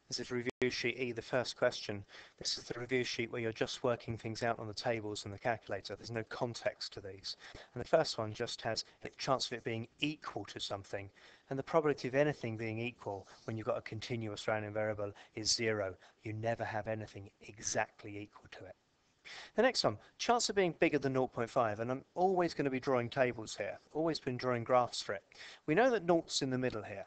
This is review sheet E, the first question. This is the review sheet where you're just working things out on the tables and the calculator. There's no context to these. And the first one just has a chance of it being equal to something. And the probability of anything being equal when you've got a continuous random variable is 0. You never have anything exactly equal to it. The next one, chance of being bigger than 0.5, and I'm always going to be drawing tables here, always been drawing graphs for it. We know that 0's in the middle here,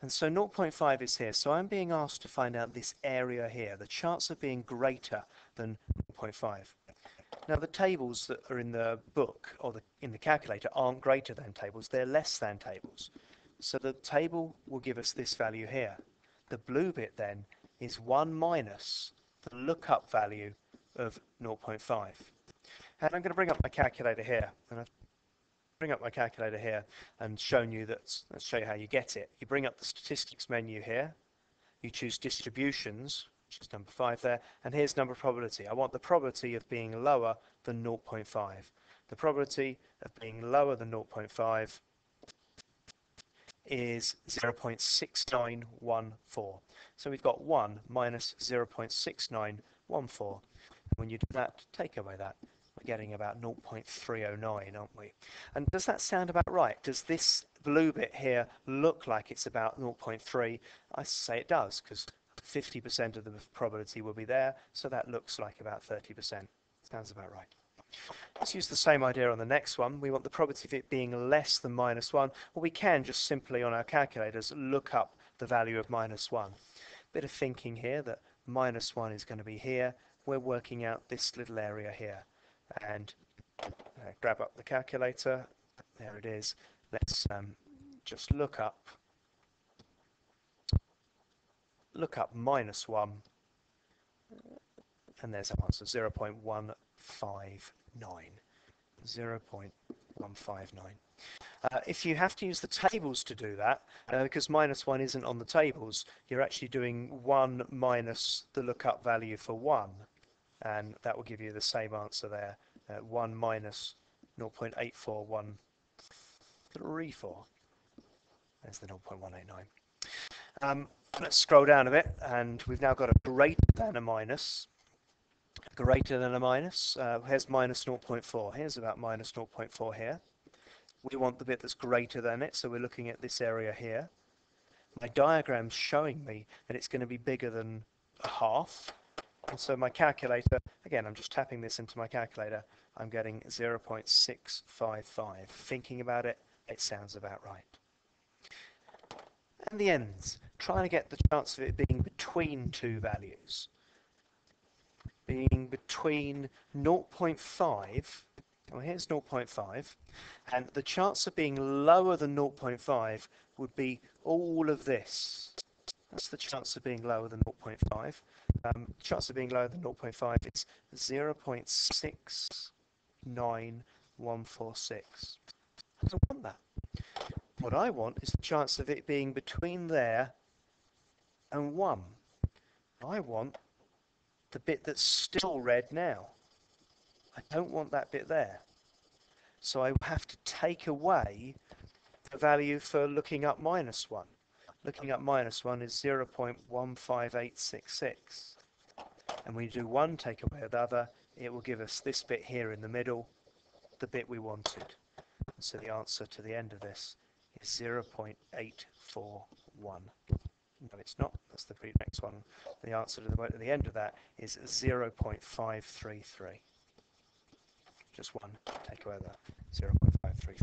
and so 0.5 is here, so I'm being asked to find out this area here, the chance of being greater than 0.5. Now the tables that are in the book or in the calculator aren't greater than tables, they're less than tables. So the table will give us this value here. The blue bit then is 1 minus the lookup value of 0.5. And I'm going to bring up my calculator here. And I've bring up my calculator here and shown you that. Let's show you how you get it. You bring up the statistics menu here. You choose distributions, which is number 5 there. And here's number probability. I want the probability of being lower than 0.5. The probability of being lower than 0.5 is 0.6914. So we've got 1 minus 0.6914. When you do that, take away that, we're getting about 0.309, aren't we? And does that sound about right? Does this blue bit here look like it's about 0.3? I say it does, because 50% of the probability will be there, so that looks like about 30%. Sounds about right. Let's use the same idea on the next one. We want the probability of it being less than -1. Well, we can just simply on our calculators look up the value of -1. Bit of thinking here that -1 is going to be here. We're working out this little area here, and grab up the calculator. There it is. Let's just look up -1, and there's our answer, 0.159. 0.159. If you have to use the tables to do that, because -1 isn't on the tables, you're actually doing 1 minus the lookup value for 1. And that will give you the same answer there, 1 minus 0.84134. There's the 0.189. Let's scroll down a bit, and we've now got a greater than a minus. Greater than a minus, here's minus 0.4. Here's about minus 0.4 here. We want the bit that's greater than it, so we're looking at this area here. My diagram's showing me that it's going to be bigger than a half. And so my calculator, again, I'm just tapping this into my calculator, I'm getting 0.655. Thinking about it, it sounds about right. And the ends, trying to get the chance of it being between two values. Being between 0.5, well here's 0.5, and the chance of being lower than 0.5 would be all of this. That's the chance of being lower than 0.5. Chance of being lower than 0.5 is 0.69146. I don't want that. What I want is the chance of it being between there and 1. I want the bit that's still red now. I don't want that bit there. So I have to take away the value for looking up -1. Looking up -1 is 0.15866. And when you do one, take away the other, it will give us this bit here in the middle, the bit we wanted. So the answer to the end of this is 0.841. No, it's not. That's the next one. The answer to the end of that is 0.533. Just one, take away that, 0.533.